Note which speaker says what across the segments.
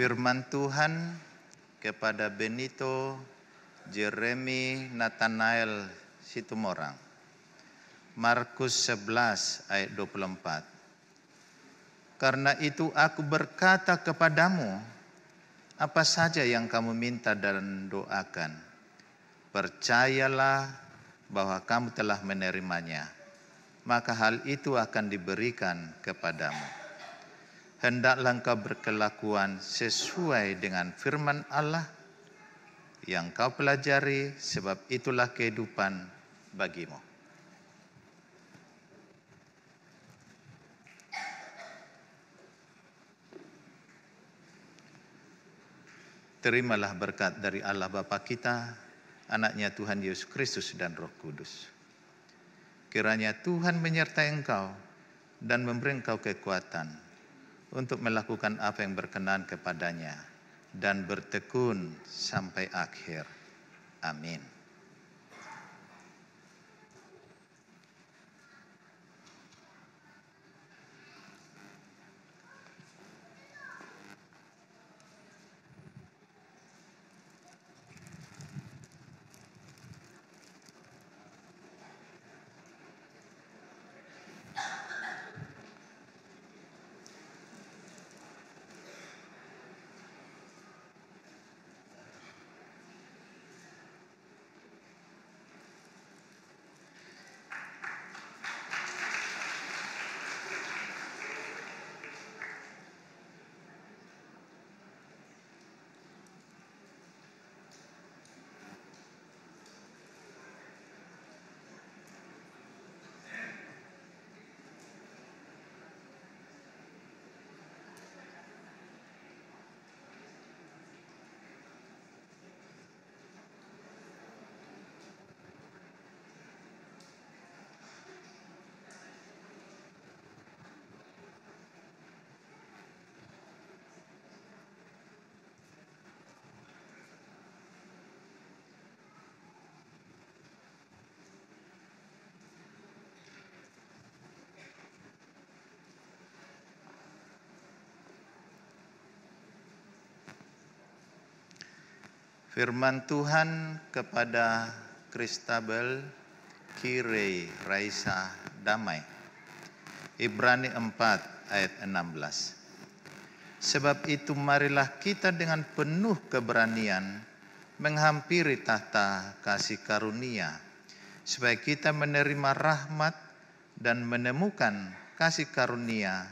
Speaker 1: Firman Tuhan kepada Benito Jeremy Nathanael Situmorang. Markus 11 ayat 24. Karena itu aku berkata kepadamu, apa saja yang kamu minta dan doakan, percayalah bahwa kamu telah menerimanya, maka hal itu akan diberikan kepadamu. Hendaklah engkau berkelakuan sesuai dengan firman Allah yang kau pelajari, sebab itulah kehidupan bagimu. Terimalah berkat dari Allah Bapa kita, anaknya Tuhan Yesus Kristus dan Roh Kudus. Kiranya Tuhan menyertai engkau dan memberi engkau kekuatan untuk melakukan apa yang berkenan kepadanya dan bertekun sampai akhir. Amin. Firman Tuhan kepada Kristabel Kirei Raisa Damai. Ibrani 4 ayat 16. Sebab itu marilah kita dengan penuh keberanian menghampiri tahta kasih karunia, supaya kita menerima rahmat dan menemukan kasih karunia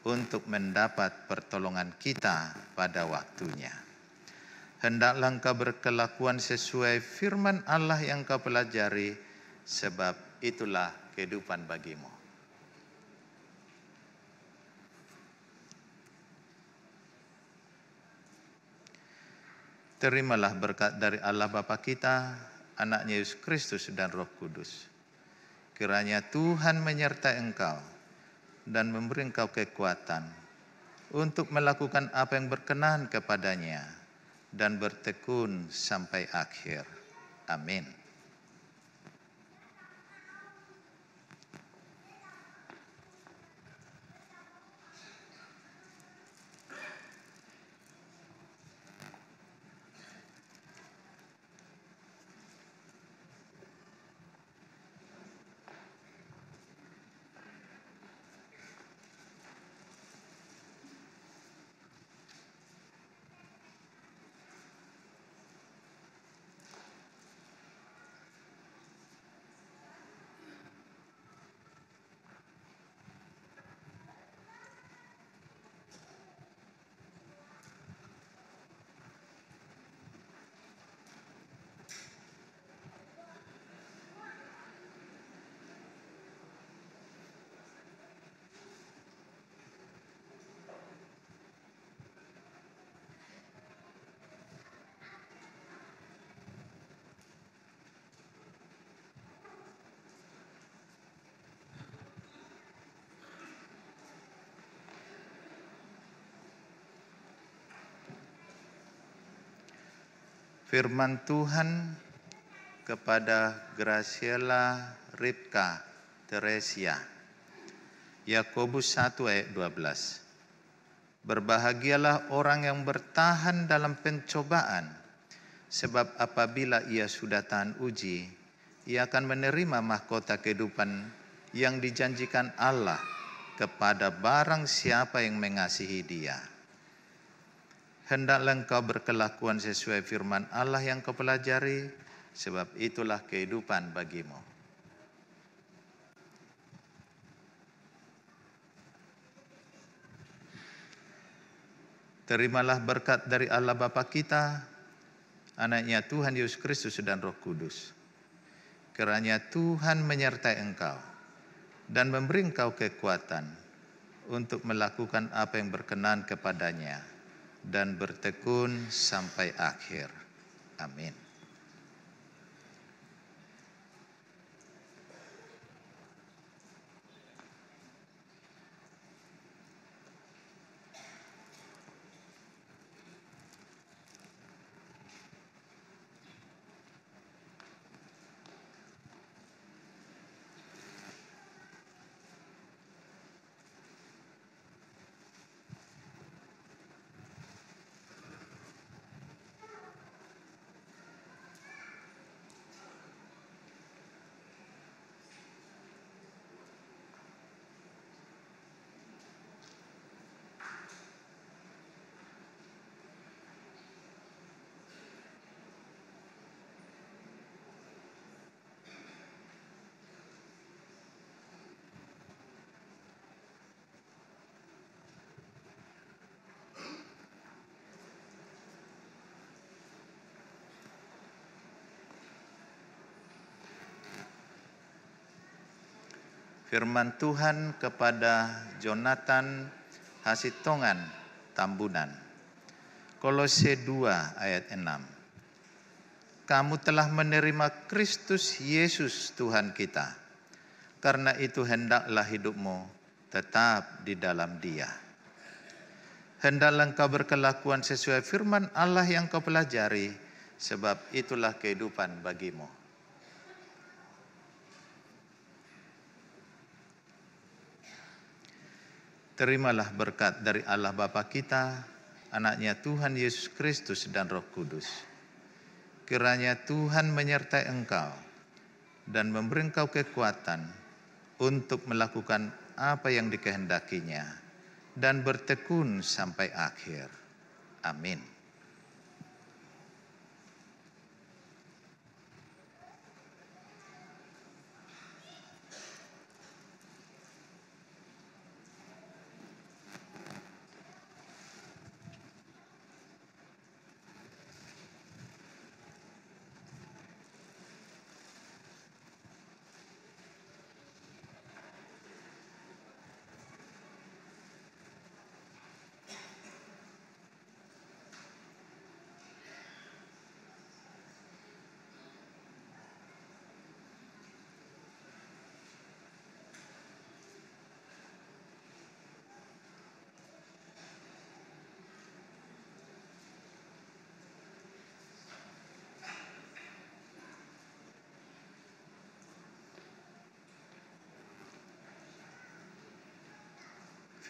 Speaker 1: untuk mendapat pertolongan kita pada waktunya. Hendaklah engkau berkelakuan sesuai firman Allah yang kau pelajari, sebab itulah kehidupan bagimu. Terimalah berkat dari Allah Bapa kita, anaknya Yesus Kristus dan Roh Kudus. Kiranya Tuhan menyertai engkau dan memberi engkau kekuatan untuk melakukan apa yang berkenan kepadanya dan bertekun sampai akhir. Amin. Firman Tuhan kepada Graciela Ripka Teresia. Yakobus 1 ayat 12. Berbahagialah orang yang bertahan dalam pencobaan, sebab apabila ia sudah tahan uji, ia akan menerima mahkota kehidupan yang dijanjikan Allah kepada barang siapa yang mengasihi Dia. Hendaklah engkau berkelakuan sesuai firman Allah yang kau pelajari, sebab itulah kehidupan bagimu. Terimalah berkat dari Allah Bapa kita, Anaknya Tuhan Yesus Kristus dan Roh Kudus. Kiranya Tuhan menyertai engkau dan memberi engkau kekuatan untuk melakukan apa yang berkenan kepadanya dan bertekun sampai akhir. Amin. Firman Tuhan kepada Jonathan Hasitongan Tambunan. Kolose 2 ayat 6. Kamu telah menerima Kristus Yesus Tuhan kita. Karena itu hendaklah hidupmu tetap di dalam Dia. Hendaklah engkau berkelakuan sesuai firman Allah yang kau pelajari, sebab itulah kehidupan bagimu. Terimalah berkat dari Allah Bapa kita, Anaknya Tuhan Yesus Kristus dan Roh Kudus. Kiranya Tuhan menyertai engkau dan memberi engkau kekuatan untuk melakukan apa yang dikehendakinya dan bertekun sampai akhir. Amin.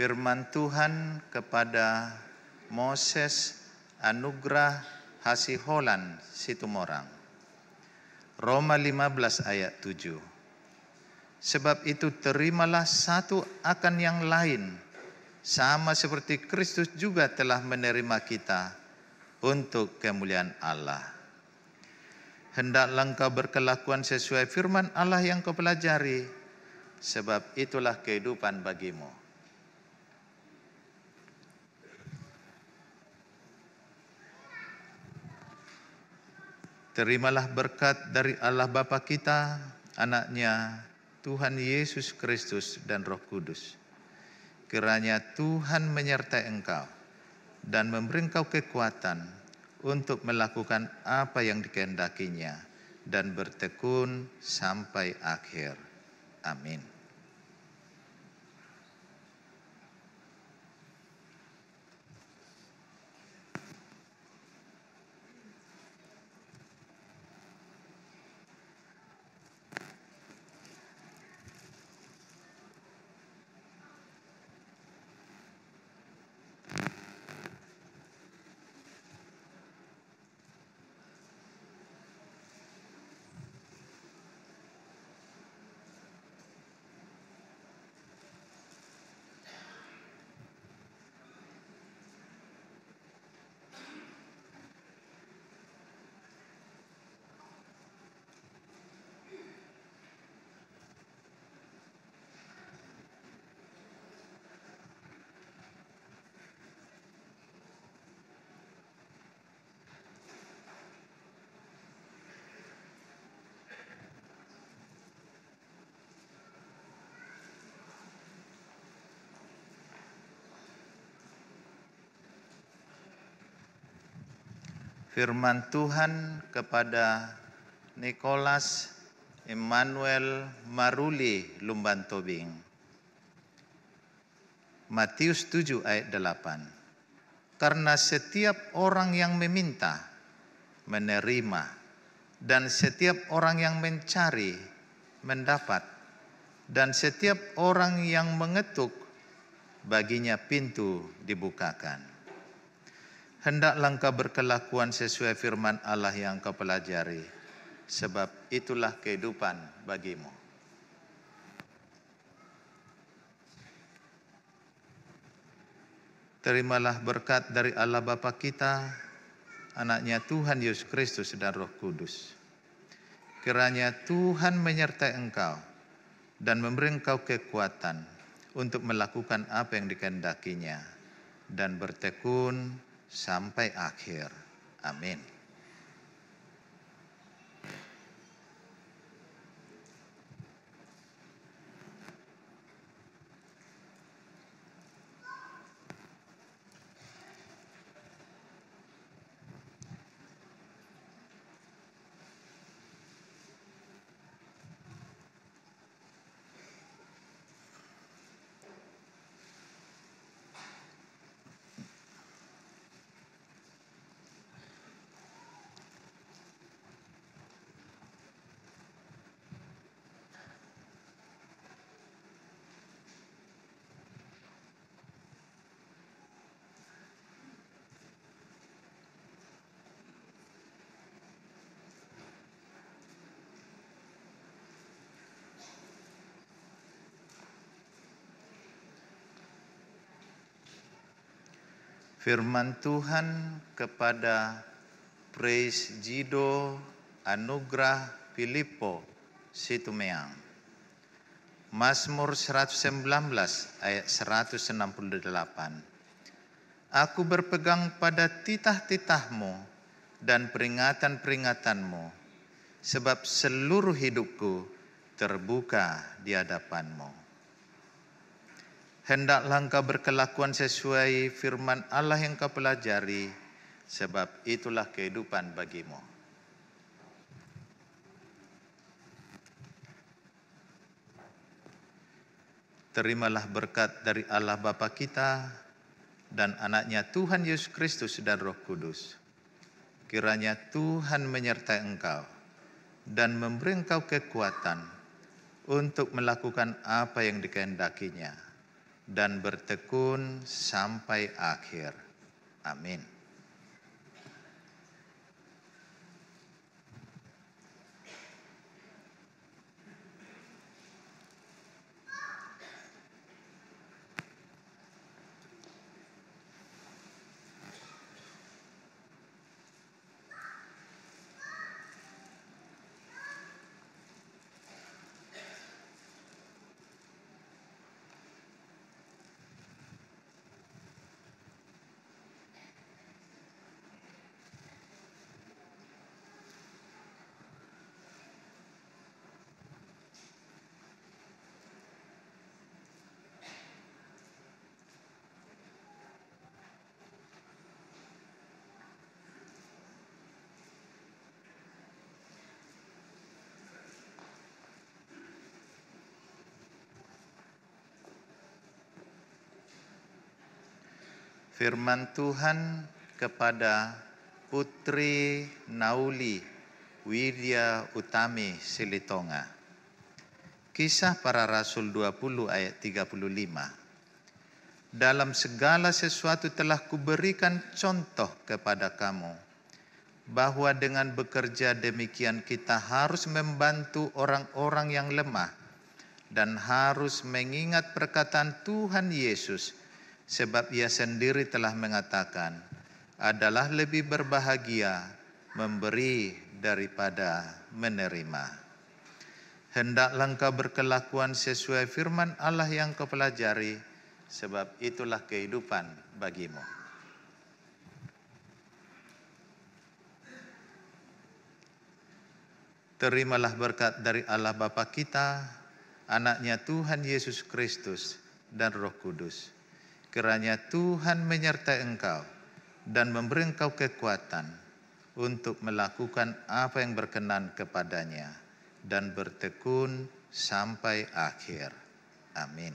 Speaker 1: Firman Tuhan kepada Moses Anugrah Hasiholan Situmorang. Roma 15 ayat 7. Sebab itu terimalah satu akan yang lain, sama seperti Kristus juga telah menerima kita untuk kemuliaan Allah. Hendaklah engkau berkelakuan sesuai firman Allah yang kau pelajari, sebab itulah kehidupan bagimu. Terimalah berkat dari Allah Bapa kita, Anaknya Tuhan Yesus Kristus dan Roh Kudus. Kiranya Tuhan menyertai engkau dan memberi engkau kekuatan untuk melakukan apa yang dikehendakinya dan bertekun sampai akhir. Amin. Firman Tuhan kepada Nicholas Emmanuel Maruli Lumban Tobing. Matius 7 ayat 8. Karena setiap orang yang meminta, menerima, dan setiap orang yang mencari, mendapat, dan setiap orang yang mengetuk, baginya pintu dibukakan. Hendaklah engkau berkelakuan sesuai firman Allah yang kau pelajari, sebab itulah kehidupan bagimu. Terimalah berkat dari Allah Bapa kita, Anaknya Tuhan Yesus Kristus dan Roh Kudus. Kiranya Tuhan menyertai engkau dan memberi engkau kekuatan untuk melakukan apa yang dikehendakinya dan bertekun sampai akhir. Amin. Firman Tuhan kepada Presgido Anugrah Filippo Situmeang. Mazmur 119 ayat 168. Aku berpegang pada titah-titahmu dan peringatan-peringatanmu, sebab seluruh hidupku terbuka di hadapanmu. Hendaklah engkau berkelakuan sesuai firman Allah yang kau pelajari, sebab itulah kehidupan bagimu. Terimalah berkat dari Allah Bapa kita dan Anaknya Tuhan Yesus Kristus dan Roh Kudus. Kiranya Tuhan menyertai engkau dan memberi engkau kekuatan untuk melakukan apa yang dikehendakinya dan bertekun sampai akhir. Amin. Firman Tuhan kepada Putri Nauli Widya Utami Silitonga. Kisah Para Rasul 20 ayat 35. Dalam segala sesuatu telah kuberikan contoh kepada kamu, bahwa dengan bekerja demikian kita harus membantu orang-orang yang lemah dan harus mengingat perkataan Tuhan Yesus, sebab ia sendiri telah mengatakan, adalah lebih berbahagia memberi daripada menerima. Hendaklah engkau berkelakuan sesuai firman Allah yang kau pelajari, sebab itulah kehidupan bagimu. Terimalah berkat dari Allah Bapa kita, Anaknya Tuhan Yesus Kristus dan Roh Kudus. Kiranya Tuhan menyertai engkau dan memberi engkau kekuatan untuk melakukan apa yang berkenan kepadanya dan bertekun sampai akhir. Amin.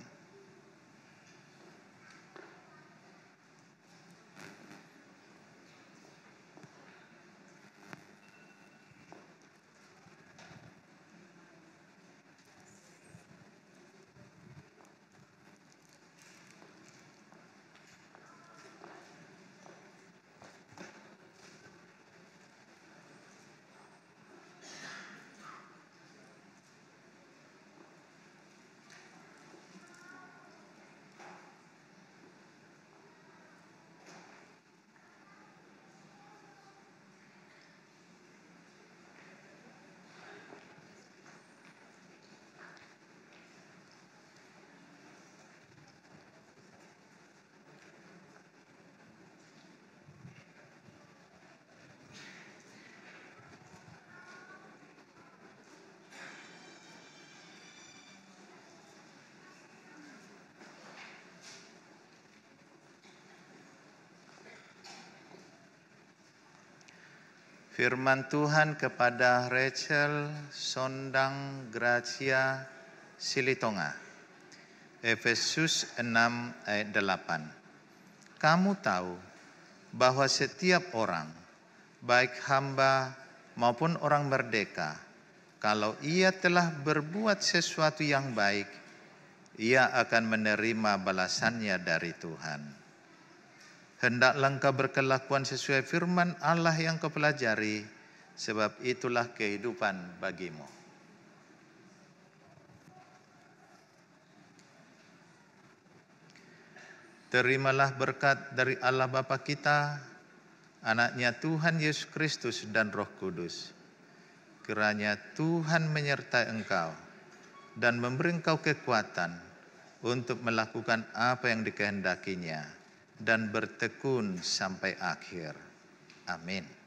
Speaker 1: Firman Tuhan kepada Rachel Sondang Gracia Silitonga. Efesus 6 ayat 8. Kamu tahu bahwa setiap orang, baik hamba maupun orang merdeka, kalau ia telah berbuat sesuatu yang baik, ia akan menerima balasannya dari Tuhan. Hendaklah engkau berkelakuan sesuai firman Allah yang kau pelajari, sebab itulah kehidupan bagimu. Terimalah berkat dari Allah Bapa kita, Anaknya Tuhan Yesus Kristus dan Roh Kudus. Kiranya Tuhan menyertai engkau dan memberi engkau kekuatan untuk melakukan apa yang dikehendakinya dan bertekun sampai akhir. Amin.